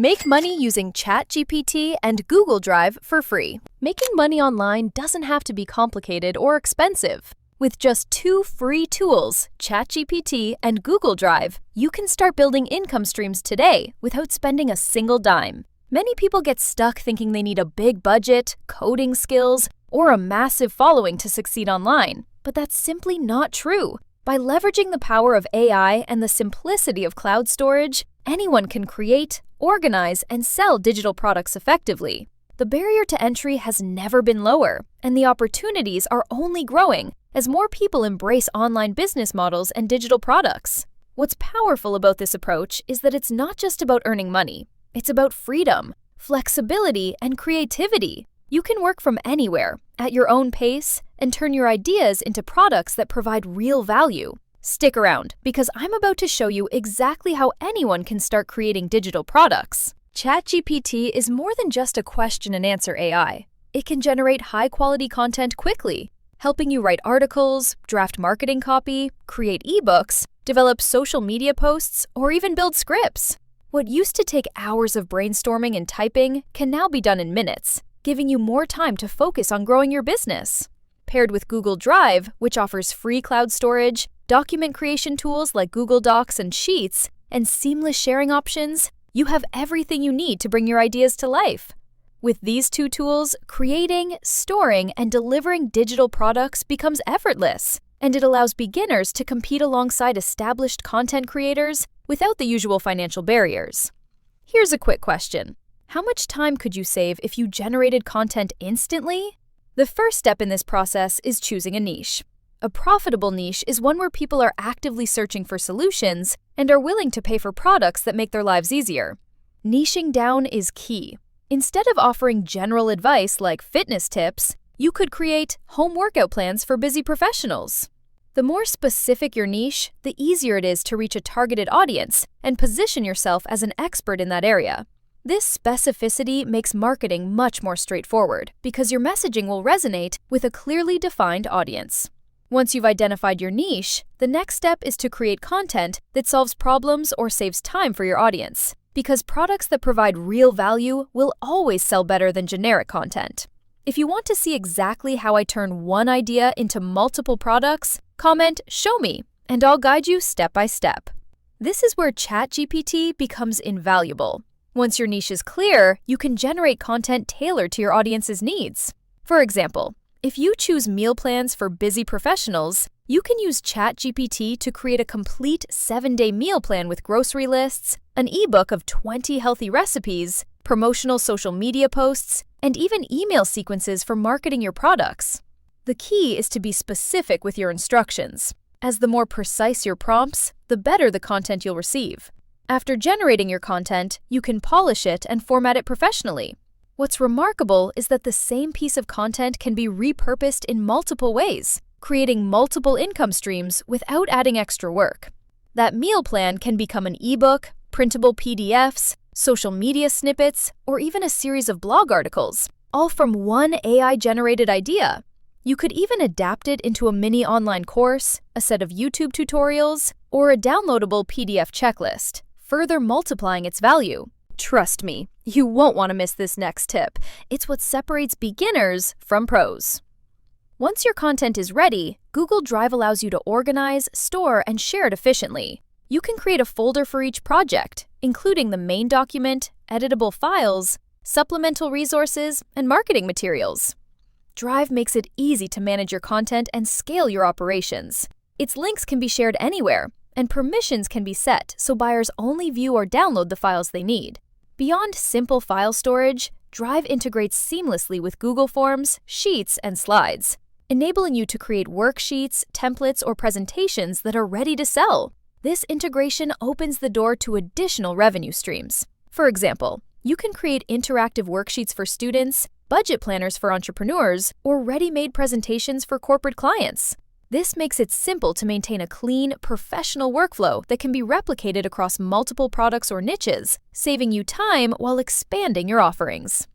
Make money using ChatGPT and Google Drive for free. Making money online doesn't have to be complicated or expensive. With just 2 free tools, ChatGPT and Google Drive, you can start building income streams today without spending a single dime. Many people get stuck thinking they need a big budget, coding skills, or a massive following to succeed online, but that's simply not true. By leveraging the power of AI and the simplicity of cloud storage, anyone can create, organize, and sell digital products effectively. The barrier to entry has never been lower, and the opportunities are only growing as more people embrace online business models and digital products. What's powerful about this approach is that it's not just about earning money. It's about freedom, flexibility, and creativity. You can work from anywhere, at your own pace, and turn your ideas into products that provide real value. Stick around, because I'm about to show you exactly how anyone can start creating digital products. ChatGPT is more than just a question-and-answer AI. It can generate high-quality content quickly, helping you write articles, draft marketing copy, create ebooks, develop social media posts, or even build scripts. What used to take hours of brainstorming and typing can now be done in minutes, giving you more time to focus on growing your business. Paired with Google Drive, which offers free cloud storage, document creation tools like Google Docs and Sheets, and seamless sharing options, you have everything you need to bring your ideas to life. With these 2 tools, creating, storing, and delivering digital products becomes effortless, and it allows beginners to compete alongside established content creators without the usual financial barriers. Here's a quick question. How much time could you save if you generated content instantly? The first step in this process is choosing a niche. A profitable niche is one where people are actively searching for solutions and are willing to pay for products that make their lives easier. Niching down is key. Instead of offering general advice like fitness tips, you could create home workout plans for busy professionals. The more specific your niche, the easier it is to reach a targeted audience and position yourself as an expert in that area. This specificity makes marketing much more straightforward because your messaging will resonate with a clearly defined audience. Once you've identified your niche, the next step is to create content that solves problems or saves time for your audience, because products that provide real value will always sell better than generic content. If you want to see exactly how I turn one idea into multiple products, comment "Show me," and I'll guide you step by step. This is where ChatGPT becomes invaluable. Once your niche is clear, you can generate content tailored to your audience's needs. For example, if you choose meal plans for busy professionals, you can use ChatGPT to create a complete 7-day meal plan with grocery lists, an ebook of 20 healthy recipes, promotional social media posts, and even email sequences for marketing your products. The key is to be specific with your instructions, as the more precise your prompts, the better the content you'll receive. After generating your content, you can polish it and format it professionally. What's remarkable is that the same piece of content can be repurposed in multiple ways, creating multiple income streams without adding extra work. That meal plan can become an ebook, printable PDFs, social media snippets, or even a series of blog articles, all from one AI-generated idea. You could even adapt it into a mini online course, a set of YouTube tutorials, or a downloadable PDF checklist, further multiplying its value. Trust me, you won't want to miss this next tip. It's what separates beginners from pros. Once your content is ready, Google Drive allows you to organize, store, and share it efficiently. You can create a folder for each project, including the main document, editable files, supplemental resources, and marketing materials. Drive makes it easy to manage your content and scale your operations. Its links can be shared anywhere, and permissions can be set so buyers only view or download the files they need. Beyond simple file storage, Drive integrates seamlessly with Google Forms, Sheets, and Slides, enabling you to create worksheets, templates, or presentations that are ready to sell. This integration opens the door to additional revenue streams. For example, you can create interactive worksheets for students, budget planners for entrepreneurs, or ready-made presentations for corporate clients. This makes it simple to maintain a clean, professional workflow that can be replicated across multiple products or niches, saving you time while expanding your offerings.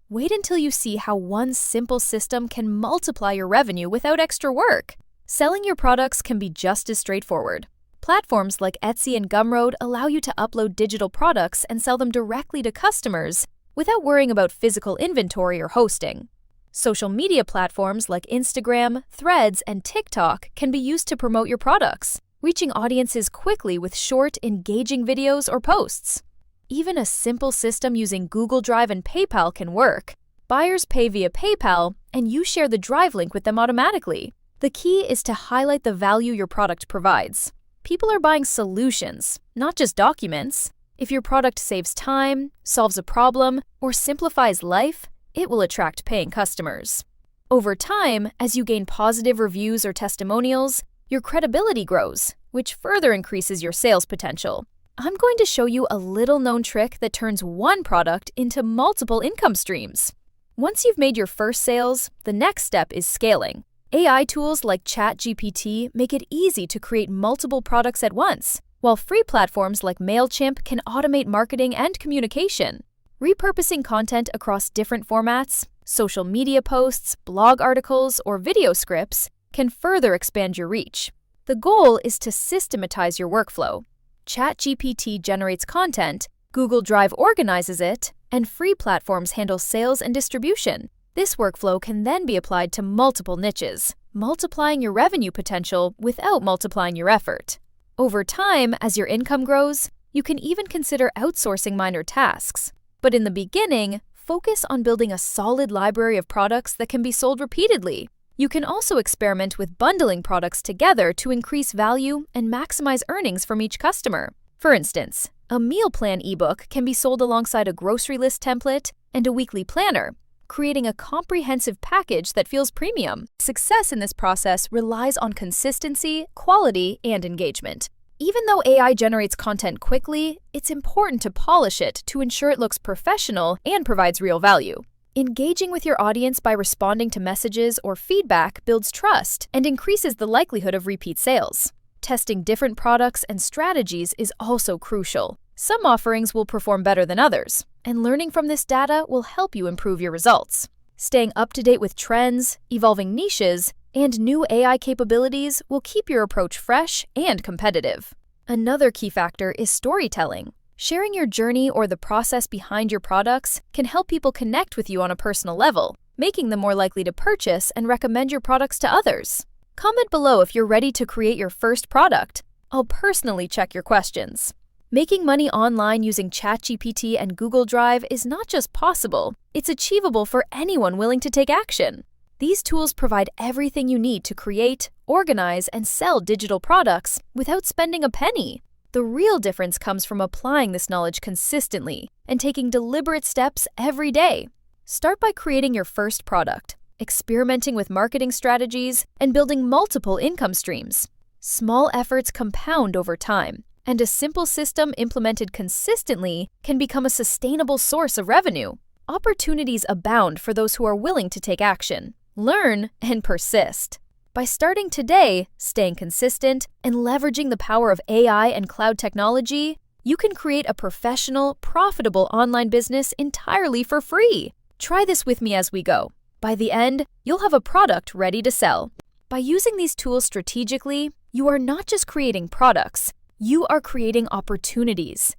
Wait until you see how one simple system can multiply your revenue without extra work. Selling your products can be just as straightforward. Platforms like Etsy and Gumroad allow you to upload digital products and sell them directly to customers without worrying about physical inventory or hosting. Social media platforms like Instagram, Threads, and TikTok can be used to promote your products, reaching audiences quickly with short, engaging videos or posts. Even a simple system using Google Drive and PayPal can work. Buyers pay via PayPal, and you share the Drive link with them automatically. The key is to highlight the value your product provides. People are buying solutions, not just documents. If your product saves time, solves a problem, or simplifies life, it will attract paying customers. Over time, as you gain positive reviews or testimonials, your credibility grows, which further increases your sales potential. I'm going to show you a little-known trick that turns one product into multiple income streams. Once you've made your first sales, the next step is scaling. AI tools like ChatGPT make it easy to create multiple products at once, while free platforms like MailChimp can automate marketing and communication. Repurposing content across different formats, social media posts, blog articles, or video scripts can further expand your reach. The goal is to systematize your workflow. ChatGPT generates content, Google Drive organizes it, and free platforms handle sales and distribution. This workflow can then be applied to multiple niches, multiplying your revenue potential without multiplying your effort. Over time, as your income grows, you can even consider outsourcing minor tasks. But in the beginning, focus on building a solid library of products that can be sold repeatedly. You can also experiment with bundling products together to increase value and maximize earnings from each customer. For instance, a meal plan ebook can be sold alongside a grocery list template and a weekly planner, creating a comprehensive package that feels premium. Success in this process relies on consistency, quality, and engagement. Even though AI generates content quickly, it's important to polish it to ensure it looks professional and provides real value. Engaging with your audience by responding to messages or feedback builds trust and increases the likelihood of repeat sales. Testing different products and strategies is also crucial. Some offerings will perform better than others, and learning from this data will help you improve your results. Staying up to date with trends, evolving niches, and new AI capabilities will keep your approach fresh and competitive. Another key factor is storytelling. Sharing your journey or the process behind your products can help people connect with you on a personal level, making them more likely to purchase and recommend your products to others. Comment below if you're ready to create your first product. I'll personally check your questions. Making money online using ChatGPT and Google Drive is not just possible, it's achievable for anyone willing to take action. These tools provide everything you need to create, organize, and sell digital products without spending a penny. The real difference comes from applying this knowledge consistently and taking deliberate steps every day. Start by creating your first product, experimenting with marketing strategies, and building multiple income streams. Small efforts compound over time, and a simple system implemented consistently can become a sustainable source of revenue. Opportunities abound for those who are willing to take action, learn, and persist. By starting today, staying consistent, and leveraging the power of AI and cloud technology, you can create a professional, profitable online business entirely for free. Try this with me as we go. By the end, you'll have a product ready to sell. By using these tools strategically, you are not just creating products, you are creating opportunities.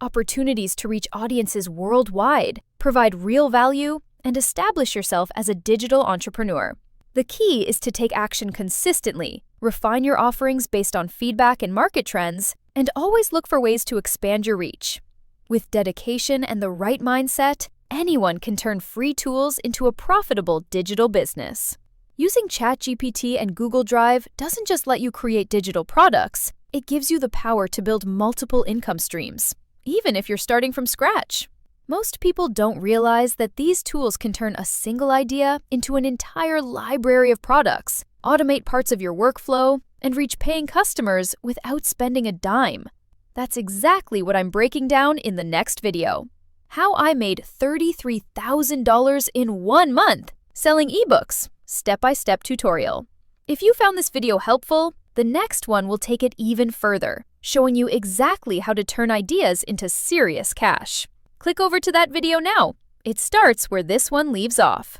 Opportunities to reach audiences worldwide, provide real value, and establish yourself as a digital entrepreneur. The key is to take action consistently, refine your offerings based on feedback and market trends, and always look for ways to expand your reach. With dedication and the right mindset, anyone can turn free tools into a profitable digital business. Using ChatGPT and Google Drive doesn't just let you create digital products, it gives you the power to build multiple income streams, even if you're starting from scratch. Most people don't realize that these tools can turn a single idea into an entire library of products, automate parts of your workflow, and reach paying customers without spending a dime. That's exactly what I'm breaking down in the next video. How I made $33,000 in 1 month selling ebooks, step-by-step tutorial. If you found this video helpful, the next one will take it even further, showing you exactly how to turn ideas into serious cash. Click over to that video now. It starts where this one leaves off.